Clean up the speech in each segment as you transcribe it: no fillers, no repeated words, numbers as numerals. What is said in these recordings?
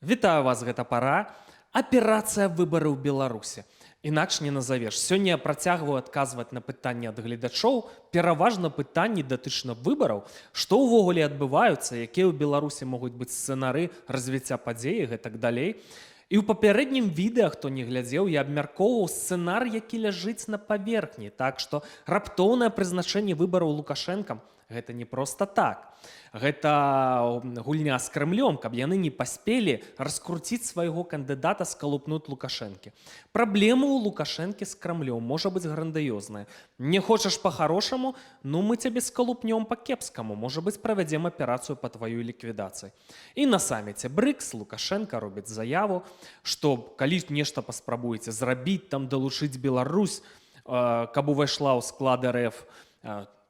Вітаю вас, гэта пара. Аперацыя выбары ў Беларусі. Інакш не назавеш. Сёння я працягваю адказваць на пытанні ад гледачоў, пераважна пытанні датычна выбараў, што ўвогуле адбываюцца, якія ў Беларусі могуць быць сцэнары развіцця падзеі і гэтак далей. І ў папярэднім відэа, хто не глядзеў, я абмяркоўваў сцэнар, які ляжыць на паверхні. Так што раптоўнае прызначэнне выбараў Лукашэнкам гэта не проста так. Гэта гульня з Крэмлём, каб яны не паспелі раскруціць свайго кандыдата, скалупнуць Лукашэнкі. Праблема ў Лукашэнкі з Крэмлём можа быць грандыёзная. Не хочаш па-харошаму? Ну мы цябе скалупнём па-кепскаму. Можа быць, правядзем аперацыю па тваёй ліквідацыі. І на саміце БРICS Лукашенко робіць заяву, што калі нешта паспрабуеце зрабіць, там далучыць Беларусь, каб увайшла ў склад РФ,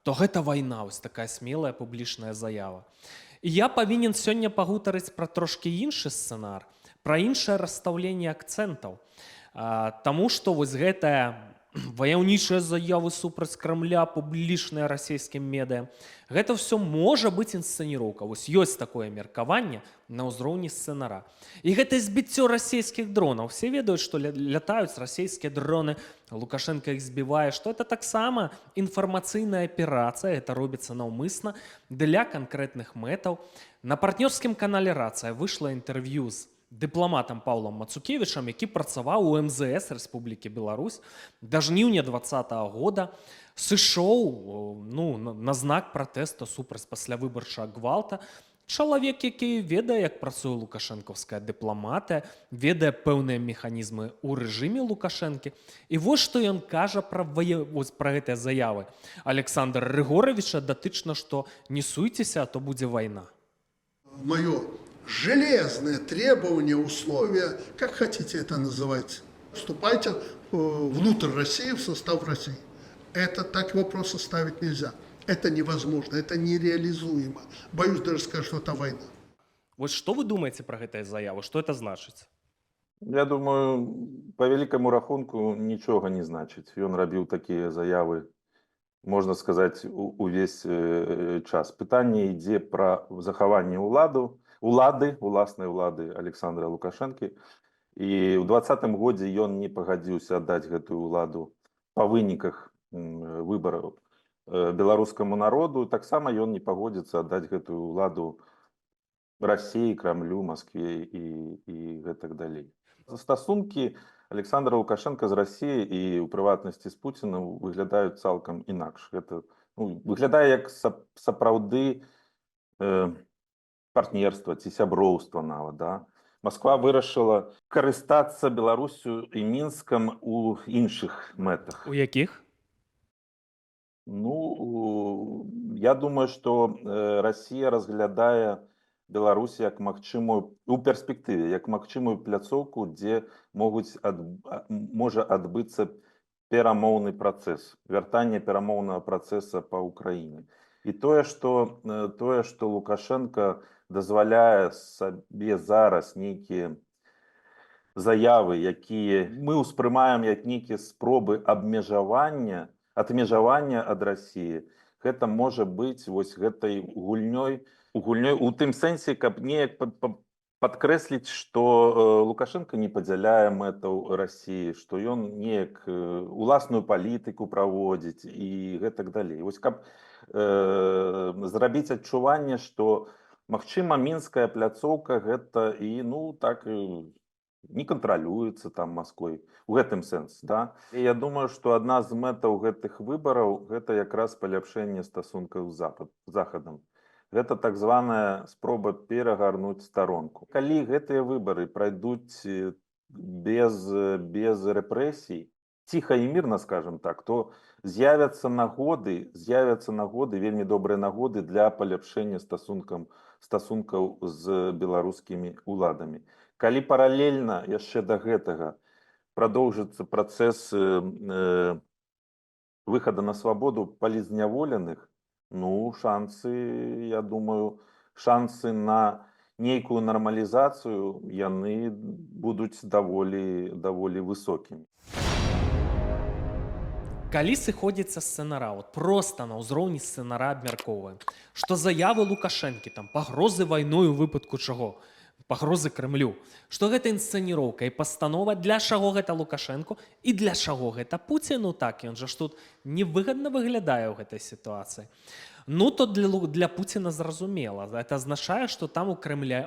то гэта вайна, ось такая смелая публічная заява. І я павінен сёння пагутарыць пра трошкі іншы сцэнар, пра іншае расстаўленне акцэнтаў. Таму што вось гэтая ваяўнічыя заявы супраць Крамля, публічныя расійскім медыа, гэта ўсё можа быць інсцэніроўка. Вось ёсць такое меркаванне на ўзроўні сцэнара. І гэта збіццё расійскіх дронаў. Все ведаюць, што лятаюць расійскія дроны, Лукашенко іх збівае, што это таксама інфармацыйная аперацыя, это робіцца наўмысна для канкрэтных мэтаў. На партнёрскім канале «Рацыя» выйшла інтэрв'ю з дыпламатам Паўлам Мацукевічам, які працаваў у МЗС Рэспублікі Беларусь да жніўня 2020 года, сышоў на знак пратэсту супраць паслявыбарчага гвалта. Чалавек, які ведае, як працуе лукашэнкаўская дыпламатыя, ведае пэўныя механізмы ў рэжыме Лукашэнкі. І вось што ён кажа пра гэтыя заявы Александра Рыгоровича датычна, што не суйцеся, а то будзе вайна. Мое железное требование, условие, как хотите это называть, вступайте внутрь России, в состав России. Это так вопросы ставить нельзя. Это невозможно, это нереализуемо. Боюсь даже сказать, что это война. Вот что вы думаете про гэтыя заявы? Что это значыць? Я думаю, по великому рахунку нічога не значыць. Ён рабіў такія заявы, можна сказаць, увесь час. Пытанне ідзе пра захаванне уласнай улады Александра Лукашэнкі. І ў 2020 годзе ён не пагадзіўся аддаць гэтую уладу па выніках выбараў беларускаму народу. Таксама ён не пагодзіцца аддаць гэтую уладу Расіі, Крамлю, Маскве і гэтак далей. Стасункі Александра Лукашенка з Расіяй і ў прыватнасці з Пуцінам выглядаюць цалкам інакш. Гэта выглядае як сапраўды партнерства ці сяброўства нават, да? Масква вырашыла карыстацца Беларусю і Мінскам у іншых мэтах. У якіх? Ну, я думаю, што Расія разглядае Беларусь як магчымую, у перспектыве, як магчымую пляцоўку, дзе можа адбыцца перамоўны працэс, вяртанне перамоўнага працэса па Ўкраіне. І тое, што Лукашенко дазваляе сабе зараз нейкія заявы, якія мы ўспрымаем як нейкія спробы адмежавання ад Расіі, гэта можа быць вось гэтай гульнёй у тым сэнсе, каб неяк падкрэсліць, што Лукашенко не падзяляе мэтаў Расіі, што ён неяк уласную палітыку праводзіць і гэтак далей. Вось каб зрабіць адчуванне, што магчыма мінская пляцоўка гэта і так не кантралюецца там Масквой. У гэтым сэнс, да? І я думаю, што адна з мэтаў гэтых выбараў гэта якраз паляпшэнне стасункаў з Захадам. Гэта так званая спроба перагарнуць старонку. Калі гэтыя выбары прайдуць без рэпрэсій, ціха і мірна, скажем так, то з'явяцца нагоды, вельмі добрыя нагоды для паляпшэння стасункаў з беларускімі уладамі. Калі паралельна яшчэ да гэтага прадоўжыцца працэс выхада на свабоду палізняволеных, шансы, я думаю, шансы на нейкую нармалізацыю яны будуць даволі высокімі. Калі сыходзіцца сцэнара, проста на ўзроўні сцэнара абмяркоўваем, што заявы Лукашэнкі, пагрозы вайной у выпадку чаго, пагрозы Крымлю, што гэта інсцэніроўка і пастанова, для чаго гэта Лукашенко і для чаго гэта Пуціну, так, ён жа ж тут невыгадна выглядае ў гэтай сітуацыі. Ну, то для Пуціна зразумела. Это азначае, што там у Крымлі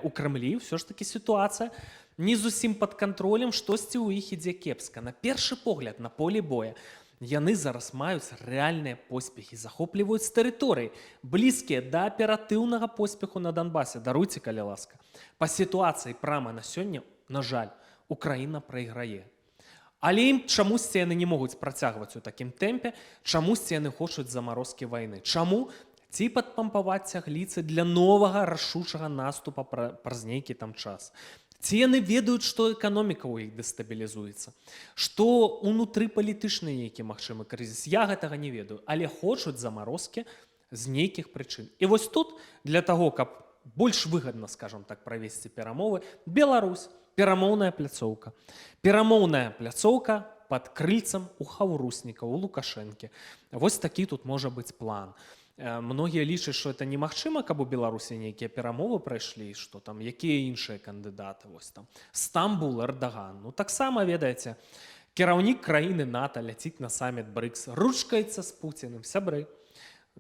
ўсё ж такі сітуацыя не зусім пад кантролем, штосьці ў іх ідзе кепска. На першы погляд, на полі боя, яны зараз маюць рэальныя поспехі, захопліваюць тэрыторыі, блізкія да аператыўнага поспеху на Донбасе. Даруйце, калі ласка. Па сітуацыі прама на сёння, на жаль, Украіна прайграе. Але ім чамусьці яны не могуць працягваць у такім тэмпе, чамусьці яны хочуць замарозкі вайны. Чаму? Ці падпампаваць цягліцы для новага рашучага наступа праз нейкі там час. Ці яны ведаюць, што эканоміка ў іх дэстабілізуецца, што ўнутры палітычны нейкі магчымы крызіс. Я гэтага не ведаю, але хочуць замарозкі з нейкіх прычын. І вось тут для таго, каб больш выгадна, скажам так, правесці перамовы, Беларусь, перамоўная пляцоўка. Перамоўная пляцоўка пад крыльцам у хаўруснікаў, у Лукашэнкі. Вось такі тут можа быць план. Многія лічаць, што это немагчыма, каб у Беларусі нейкія перамовы прайшлі, што там, якія іншыя кандыдаты, вось там, Стамбул, Эрдаган. Ну, таксама, ведаеце, кіраўнік краіны НАТО ляціць на саміт БРИКС, ручкаецца з Пуціным, сябры.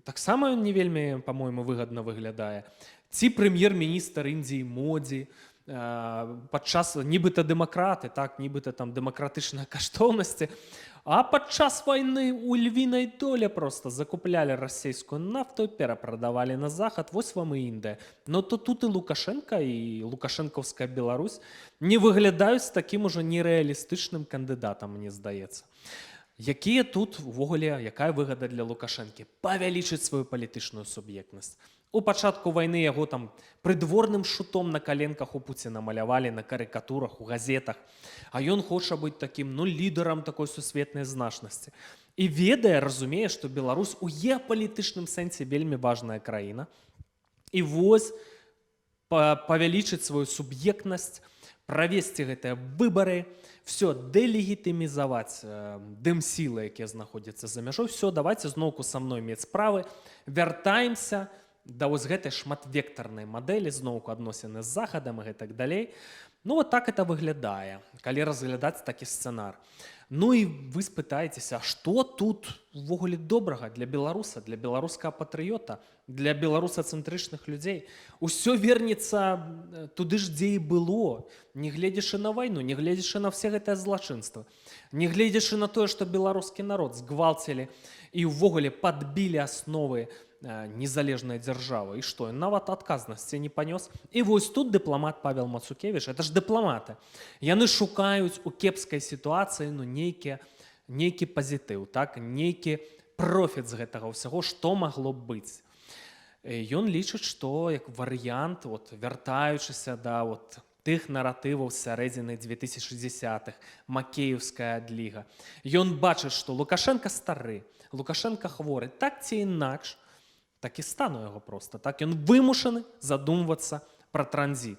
Таксама ён не вельмі, па-мойму, выгадна выглядае. Ці прэм'ер-міністр Індіі Модзі, падчас нібыта дэмакраты, так, нібыта там дэмакратычныя каштоўнасці, а падчас вайны у львінай долі проста закуплялі расійскую нафту, перапрадавалі на захад, вось вам і Індыя. Но то тут і Лукашенка, і лукашэнкаўская Беларусь не выглядаюць такім ужо нерэалістычным кандыдатам, мне здаецца. Якія тут увогуле, якая выгада для Лукашэнкі? Павялічыць сваю палітычную суб'ектнасць. У пачатку вайны яго там прыдворным шутом на каленках у Пуціна малявалі, на карыкатурах, у газетах. А ён хоча быць такім, ну, лідарам такой сусветнай значнасці. І ведае, разумее, што Беларусь у геапалітычным сэнсе вельмі важная краіна. І вось павялічыць сваю суб'ектнасць, правесці гэтыя выбары, все, дэлегітымізаваць дым-сілы, якія знаходзяцца за мяжой. Все, давайте зноўку са мной мець справы, вяртаемся да вось гэтай шматвектарнай мадэлі, зноўку адносіны з захадам і гэтак далей. Ну, вот так это выглядае, калі разглядаць такі сцэнар. Ну і вы спытаецеся, што тут увогуле добрага для беларуса, для беларускага патрыёта, для беларусацэнтрычных людзей? Усё вернецца туды ж, дзе і было, не гледзячы на вайну, не гледзячы на все гэтае злачынства, не гледзячы на тое, што беларускі народ згвалцілі і ўвогуле падбілі асновы незалежнай дзяржавы. І што, нават адказнасці не панёс. І вось тут дыпламат Павел Мацукевіч, это ж дыпламаты. Яны шукаюць у кепскай сітуацыі, ну, нейкі пазітыў, так, нейкі профіт з гэтага ўсяго, што магло б быць. Ён лічыць, што як варыянт, вот, вяртаючыся да вот, тых наратываў сярэдзіны 2060-х, макеевская адліга. Ён бачыць, што Лукашенко стары, Лукашенко хворы, так ці інакш, так і стану яго проста. Так, ён вымушаны задумвацца пра транзіт.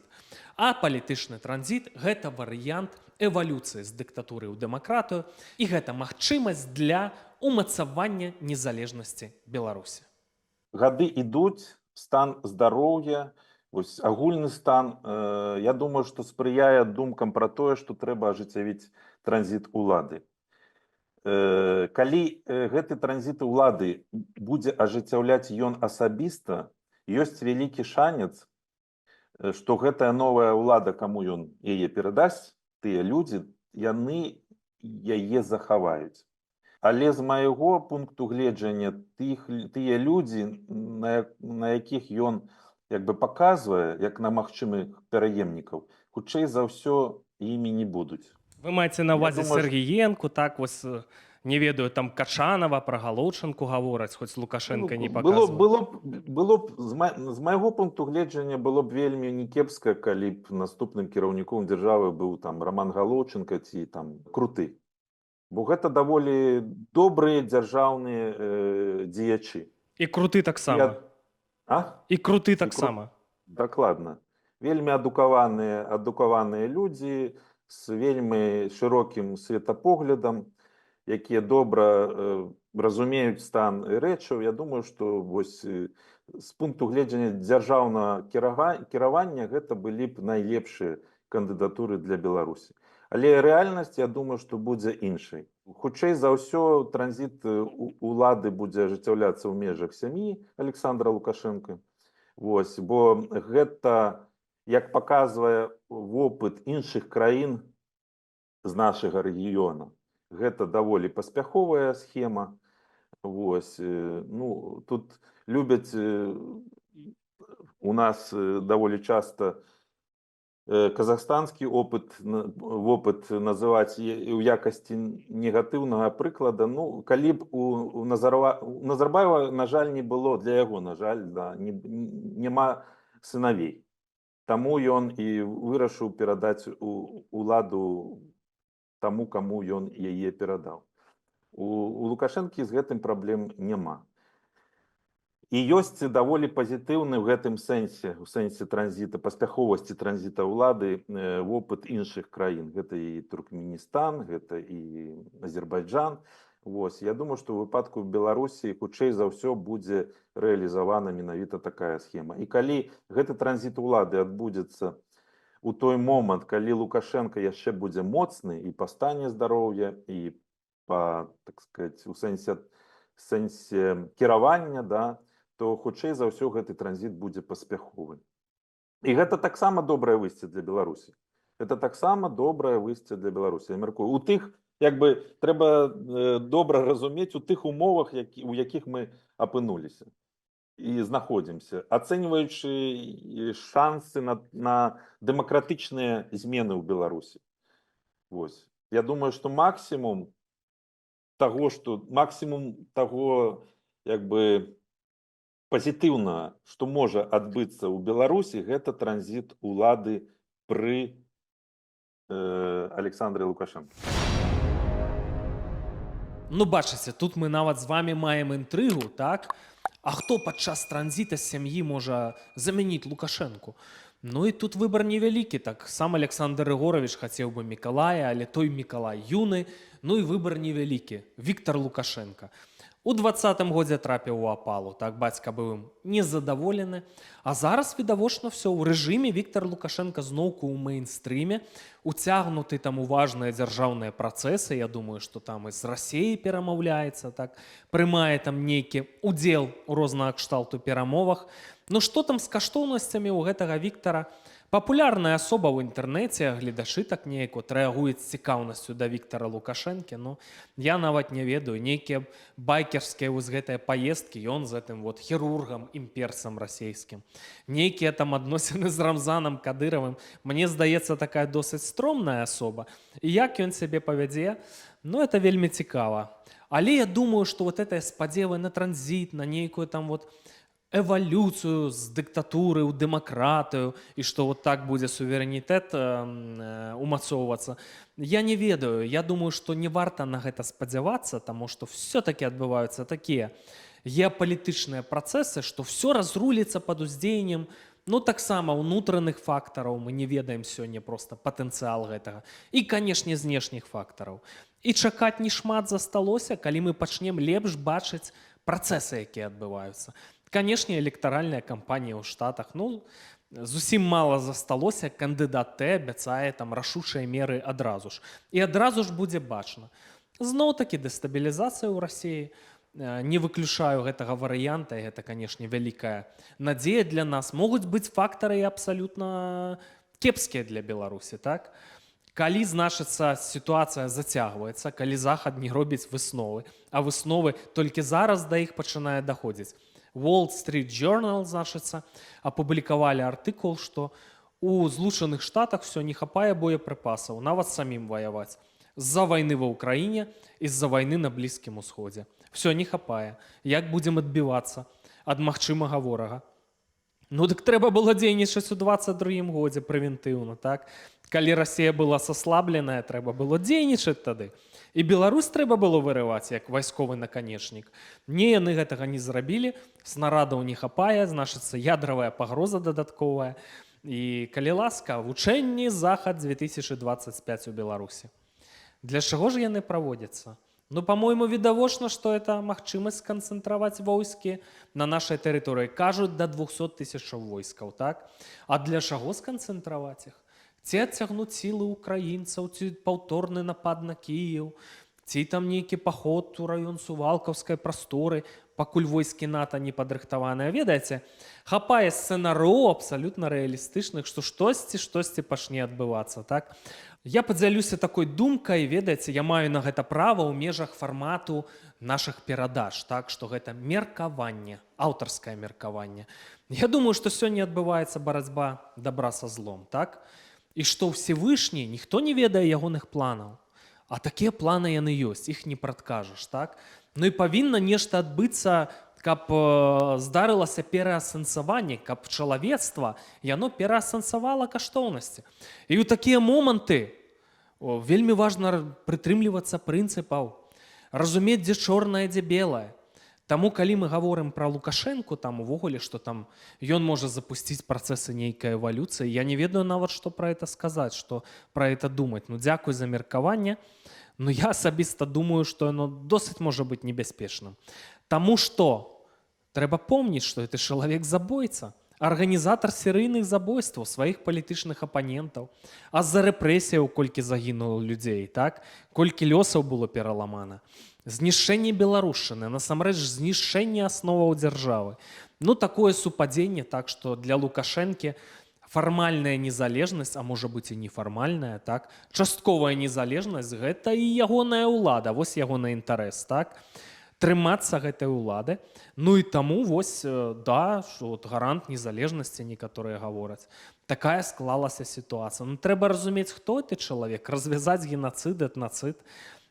А палітычны транзіт – гэта варыянт эвалюцыі з дыктатуры ў дэмакратыю, і гэта магчымасць для умацавання незалежнасці Беларусі. Гады ідуць, стан здароўя, вось агульны стан, я думаю, што спрыяе думкам пра тое, што трэба ажыццявіць транзіт улады. Калі гэты транзіт улады будзе ажыццяўляць ён асабіста, ёсць вялікі шанец, што гэтая новая ўлада, каму ён яе перадасць, тыя людзі, яны яе захаваюць. Але з майго пункту гледжання тыя людзі, на якіх ён як бы паказвае, як на магчымых пераемнікаў, хутчэй за ўсё імі не будуць. Вы маеце на ўвазе Сергіенку, так, вось, не ведаю, там Качанова, пра Галоўчынку гавораць, хоць Лукашенка не паказвае. Было б, з майго пункту гледжання, было б вельмі не кепска, калі б наступным кіраўніком дзяржавы быў там Роман Галоўчынка ці там Круты. Бо гэта даволі добрыя дзяржаўныя дзеячы. І Круты таксама. І Круты таксама. Дакладна. Вельмі адукаваныя людзі, з вельмі шырокім светапоглядам, якія добра разумеюць стан рэчаў. Я думаю, што вось з пункту гледжання дзяржаўнага кіравання гэта былі б найлепшыя кандыдатуры для Беларусі. Але рэальнасць, я думаю, што будзе іншай. Хутчэй за ўсё, транзіт улады будзе ажыццяўляцца ў межах сям'і Александра Лукашенко. Вось, бо гэта, як паказвае вопыт іншых краін з нашага рэгіёна, гэта даволі паспяховая схема. Вось, ну, тут любяць у нас даволі часта казахстанскі вопыт называць у якасці негатыўнага прыклада. Ну, калі б у Назарбаева, на жаль, не было, для яго, на жаль, да, няма сынавей. Таму ён і вырашыў перадаць уладу таму, каму ён яе перадаў. У Лукашэнкі з гэтым праблем няма. І ёсць даволі пазітыўны ў гэтым сэнсе, у сэнсе транзіта, паспяховасці транзіта ўлады, вопыт іншых краін. Гэта і Туркменістан, гэта і Азербайджан. Вось, я думаю, што ў выпадку Беларусі хутчэй за ўсё будзе рэалізавана менавіта такая схема. І калі гэты транзіт улады адбудзецца у той момант, калі Лукашенко яшчэ будзе моцны і па стане здароўя, і па, так сказаць, у сэнсе кіравання, да, то хутчэй за ўсё гэты транзіт будзе паспяховы. І гэта таксама добрае выйсце для Беларусі. Гэта таксама добрае выйсце для Беларусі. Я мяркую, у тых, як бы, трэба добра разумець у тых умовах, у якіх мы апынуліся і знаходзімся, ацэньваючы шансы на дэмакратычныя змены ў Беларусі. Вось. Я думаю, што максімум таго, як бы, пазітыўнага, што можа адбыцца ў Беларусі, гэта транзіт улады пры Александры Лукашенко. Ну, бачыце, тут мы нават з вами маем інтрыгу, так? А хто падчас транзіта з сям'і можа замяніць Лукашэнку? Ну і тут выбар невялікі, так. Сам Александр Ігорович хацеў бы Мікалая, але той Мікалай юны. Ну і выбар невялікі. Віктор Лукашенко. У 20-м годзе трапіў у апалу, так, бацька быў ім незадаволены. А зараз, відавочна, все, у рэжыме Віктор Лукашенко зноўку ў мэйнстрыме, уцягнуты там у важныя дзяржаўныя працэсы, я думаю, што там і з Расіяй перамаўляецца, так, прымае там нейкі удзел у рознага кшталту перамовах. Ну што там з каштоўнасцямі ў гэтага Віктара? Папулярная асоба ў інтэрнэце, гледачы так неяк от рэагуюць з цікаўнасцю да Віктара Лукашэнкі. Ну, я нават не ведаю, нейкія байкерскія вось гэтыя паездкі, ён з гэтым вот хірургам, імперцам расійскім. Нейкія там адносіны з Рамзанам Кадыравым. Мне здаецца, такая досыць стромная асоба. І як ён сябе павядзе, ну, это вельмі цікава. Але я думаю, што вот гэтыя спадзевы на транзіт, на нейкую там вот эвалюцыю з дыктатуры ў дэмакратыю і што вот так будзе суверэнітэт умацоўвацца. Я не ведаю, я думаю, што не варта на гэта спадзявацца, таму што все-таки адбываюцца такія геапалітычныя працэсы, што все разруліцца пад уздзеяннем, ну, таксама ўнутраных фактараў, мы не ведаем сёння проста патэнцыял гэтага, і, канешне, знешніх фактараў. І чакаць не шмат засталося, калі мы пачнем лепш бачыць працэсы, якія адбываюцца. Канешне, электаральная кампанія ў Штатах, ну, зусім мала засталося, кандыдат Т абяцае там рашучыя меры адразу ж. І адразу ж будзе бачна. Зноў-такі дэстабілізацыя ў Расіі, не выключаю гэтага варыянта, і гэта, канешне, вялікая надзея для нас. Могуць быць фактары абсалютна кепскія для Беларусі, так? Калі, значыцца, сітуацыя зацягваецца, калі Захад не робіць высновы, а высновы толькі зараз да іх пачынае даходзіць. Wall Street Journal, значыцца, апублікавалі артыкул, што у Злучаных Штатах все не хапае боепрыпасаў, нават самім ваяваць. З-за вайны ва ўкраіне і з-за вайны на Блізкім Усходзе. Все не хапае. Як будзем адбівацца ад магчымага ворага? Ну, дык трэба было дзейнічаць у 22-м годзе прэвентыўна, так? Калі Расія была саслабленая, трэба было дзейнічаць тады. І Беларусь трэба было вырываць, як вайсковы наканечнік. Не, яны гэтага не зрабілі, снарадаў не хапае, значыцца, ядравая пагроза дадатковая. І, калі ласка, вучэнні Захад 2025 у Беларусі. Для чаго ж яны праводзяцца? Ну, по-моему, відавочна, што это магчымасць сканцэнтраваць войскі на нашай тэрыторыі. Кажуць, да 200 тысячаў войскаў, так? А для чаго сканцэнтраваць іх? Ці адцягнуць сілы ўкраінцаў, ці паўторны напад на Кіеў, ці там нейкі паход у раён Сувалкаўскай прасторы, пакуль войскі НАТО не падрыхтаваныя. Ведаеце, хапае сцэнароў абсалютна рэалістычных, што штосьці пачне адбывацца, так? Я падзялюся такой думкай, ведаеце, я маю на гэта права ў межах фармату нашых перадаж, так, што гэта меркаванне, аўтарскае меркаванне. Я думаю, што сёння адбываецца барацьба дабра са злом, так? І што Всевышні, ніхто не ведае ягоных планаў. А такія планы яны ёсць, іх не прадкажаш, так? Ну і павінна нешта адбыцца, каб здарылася пераасэнсаванне, каб чалавецтва яно пераасэнсавала каштоўнасці. І ў такія моманты вельмі важна прытрымлівацца прынцыпаў, разумець, дзе чорнае, дзе белае. Таму, калі мы гаворым пра Лукашэнку, там увогуле, што там ён можа запусціць працэсы нейкай эвалюцыі, я не ведаю нават, што пра гэта сказаць, што пра гэта думаць. Ну, дзякуй за меркаванне. Но я асабіста думаю, што яно досыць можа быць небяспечным. Таму што трэба помніць, што гэта чалавек забойца, арганізатар серыйных забойстваў сваіх палітычных апанентаў. А з-за рэпрэсіяў колькі загінула людзей, так? Колькі лёсаў было пераламана. Знішчэнне беларушчыны, насамрэч знішчэнне асноваў дзяржавы. Ну, такое супадзенне, так што для Лукашэнкі фармальная незалежнасць, а можа быць і нефармальная, так? Частковая незалежнасць – гэта і ягоная ўлада, вось ягоны інтарэс, так? Трымацца гэтай улады. Ну і таму вось, да, што гарант незалежнасці некаторыя гавораць. Такая склалася сітуацыя. Ну, трэба разумець, хто ты чалавек, развязаць генацыд, этнацыд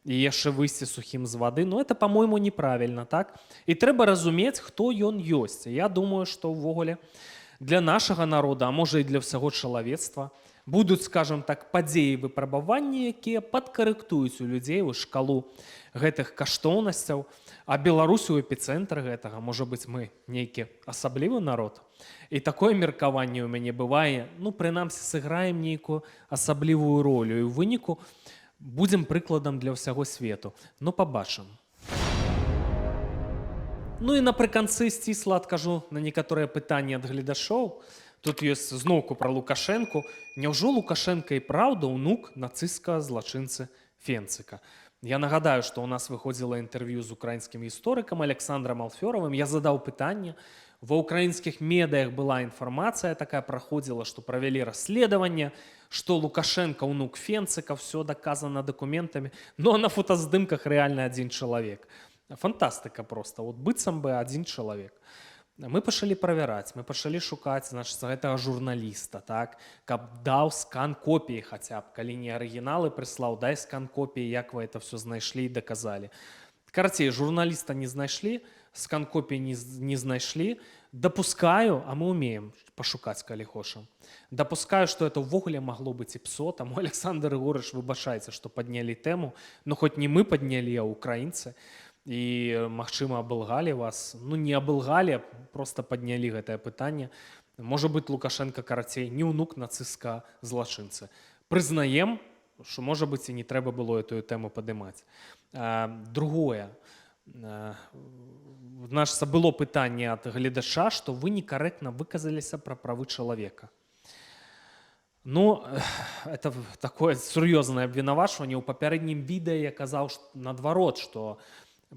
і яшчэ выйсці сухім з вады. Ну, это, по-мойму, неправільна, так? І трэба разумець, хто ён ёсць. Я думаю, што ўвогуле для нашага народа, а можа і для ўсяго чалавецтва, будуць, скажем так, падзеі выпрабавання, якія падкарэктуюць у людзей у шкалу гэтых каштоўнасцяў, а Беларусь у эпіцэнтры гэтага, можа быць, мы нейкі асаблівы народ. І такое меркаванне ў мяне бывае, ну, прынамсі, сыграем нейкую асаблівую ролю, і ў выніку будзем прыкладам для ўсяго свету. Ну, пабачым. Ну і напрыканцы сцісла адкажу на некаторыя пытанні ад гледашоў. Тут ёсць зноўку пра Лукашэнку. Няўжо Лукашэнка і праўда ўнук нацысцкага злачынцы Фенцыка? Я нагадаю, што ў нас выходзіла інтэрв'ю з украінскім гісторыкам Александрам Алфёравым. Я задаў пытанне. Ва ўкраінскіх медыях была інфармацыя такая праходзіла, што правялі расследаванне, што Лукашэнка ўнук Фенцыка, все даказана дакументамі. Ну а на фотаздымках рэальна адзін чалавек. Фантастыка просто, вот быццам бы адзін чалавек. Мы пачалі правяраць, мы пачалі шукаць, значыць, гэтага журналіста, так, каб даў скан копіі хаця б, калі не арыгіналы прыслаў, дай скан копіі, як вы это все знайшлі і даказалі. Карацей, журналіста не знайшлі, скан копіі не знайшлі, дапускаю, а мы умеем пашукаць, калі хочам. Дапускаю, што это ўвогуле магло быць і псо, таму Александр Ігорыч, выбачайце, што паднялі тэму, но хоць не мы паднялі, а украінцы. І, магчыма, абылгалі вас. Ну, не абылгалі, проста паднялі гэтае пытанне. Можа быць, Лукашэнка, карацей, не ўнук нацысцкага злачынцы. Прызнаем, што, можа быць, і не трэба было эту тэму падымаць. Другое. Было пытанне ад гледача, што вы некарэктна выказаліся пра правы чалавека. Ну, это такое сур'ёзнае абвінавачванне. У папярэднім відэа я казаў наадварот, што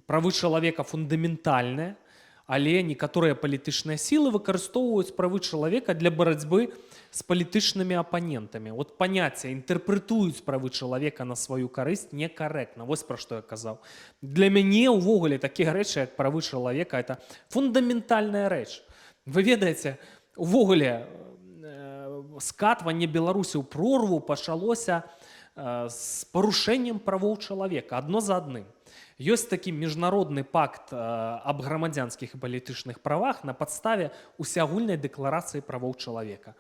правы чалавека фундаментальныя, але некаторыя палітычныя сілы выкарыстоўваюць правы чалавека для барацьбы з палітычнымі апанентамі. От паняцце інтэрпрэтуюць правы чалавека на сваю карысць некарэктна. Вось пра што я казаў. Для мяне ўвогуле такія рэчы, як правы чалавека, это фундаментальная рэч. Вы ведаеце, увогуле скатванне Беларусі ў прорву пачалося з парушэннем правоў чалавека, адно за адным. Ёсць такі міжнародны пакт аб грамадзянскіх і палітычных правах на падставе усеагульнай дэкларацыі правоў чалавека.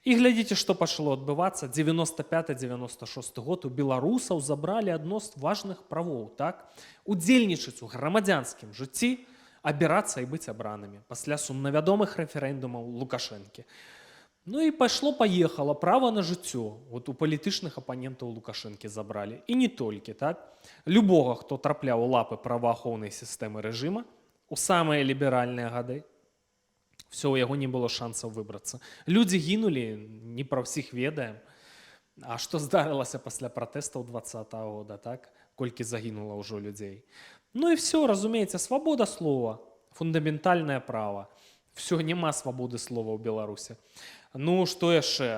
І глядзіце, што пачало адбывацца. 95-96 год у беларусаў забралі адно з важных правоў, так? Удзельнічаць у грамадзянскім жыцці, абірацца і быць абранымі пасля сумнавядомых рэферэндумаў Лукашэнкі. Ну і пайшло-паехало, права на жыццё. Вот у палітычных апанентаў Лукашэнкі забралі. І не толькі, так? Любога, хто трапляў у лапы праваахоўнай сістэмы рэжыма у самыя ліберальныя гады, все, у яго не было шансаў выбрацца. Людзі гінулі, не пра ўсіх ведаем. А што здарылася пасля пратэстаў 20-го года, так? Колькі загінула ўжо людзей. Ну і все, разумееце, свабода слова, фундаментальнае права. Все, няма свабоды слова ў Беларусі. Ну, што яшчэ?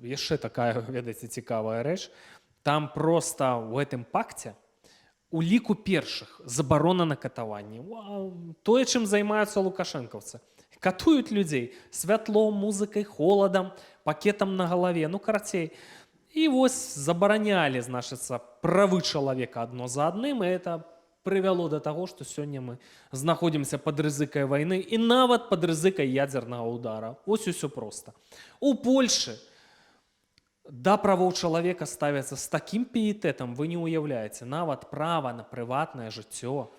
Яшчэ такая, ведаеце, цікавая рэч. Там проста ў гэтым пакце у ліку першых забарона на катаванні. Тое, чым займаюцца лукашэнкаўцы. Катуюць людзей святлом, музыкай, холадам, пакетам на галаве. Ну, карацей. І вось забаранялі, значыцца, правы чалавека адно за адным, і это прывяло да таго, што сёння мы знаходзімся пад рызыкай вайны і нават пад рызыкай ядзернага ўдара. Вось усё проста. У Польшы да правоў чалавека ставяцца з такім піетэтам, вы не ўяўляеце, нават права на прыватнае жыццё.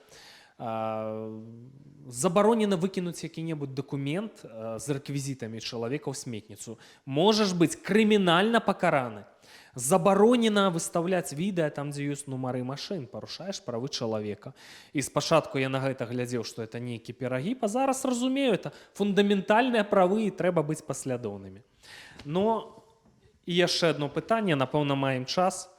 Забаронена выкінуць які-небудзь дакумент з рэквізітамі чалавека ў сметніцу. Можаш быць крымінальна пакараны. Забаронена выставляць відэа там, дзе ёсць нумары машын, парушаеш правы чалавека. І спачатку я на гэта глядзеў, што это нейкі перагіб, а зараз разумею, это фундаментальныя правы і трэба быць паслядоўнымі. Но і яшчэ адно пытанне, напэўна, маем час.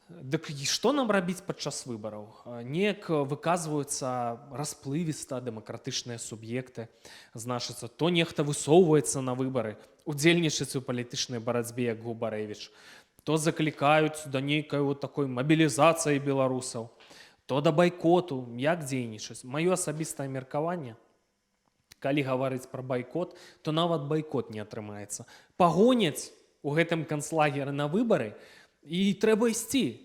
Дык што нам рабіць падчас выбараў? Неяк выказваюцца расплывіста дэмакратычныя суб'екты. Значыцца, то нехта высоўваецца на выбары, удзельнічаць у палітычнай барацьбе, як Губарэвіч, то заклікаюць да нейкай вот такой мабілізацыі беларусаў, то да байкоту, як дзейнічаць. Маё асабістае меркаванне, калі гаварыць пра байкот, то нават байкот не атрымаецца. Пагоняць у гэтым канцлагеры на выбары, і трэба ісці.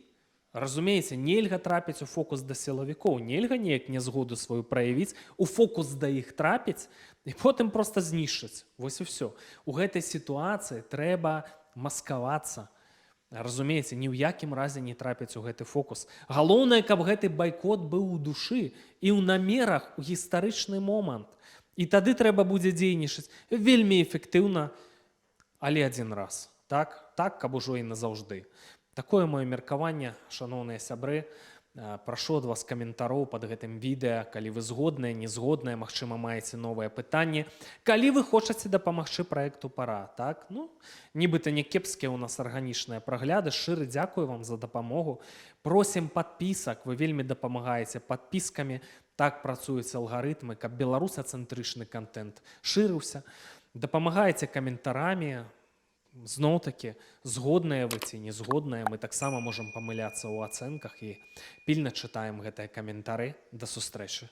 Разумееце, нельга трапіць у фокус да сілавікоў, нельга неяк нязгоду сваю праявіць, у фокус да іх трапіць і потым проста знішчыць. Вось і ўсё. У гэтай сітуацыі трэба маскавацца. Разумееце, ні ў якім разе не трапіць у гэты фокус. Галоўнае, каб гэты байкот быў у душы і ў намерах у гістарычны момант. І тады трэба будзе дзейнічаць вельмі эфектыўна, але адзін раз. Так, каб ужо і назаўжды. Такое маё меркаванне, шаноўныя сябры. Прашу ад вас каментароў пад гэтым відэа, калі вы згодныя, не згодныя, магчыма, маеце новыя пытанні. Калі вы хочаце дапамагчы праекту «Пара», так? Ну, нібыта не кепскія ў нас арганічныя прагляды. Шчыры дзякую вам за дапамогу. Просім падпісак, вы вельмі дапамагаеце падпіскамі. Так працуюць алгарытмы, каб беларусацэнтрычны кантэнт шырыўся. Дапамагаеце каментарамі. Зноў-такі, згодныя вы ці не згодныя, мы таксама можам памыляцца ў ацэнках і пільна чытаем гэтыя каментары. Да сустрэчы.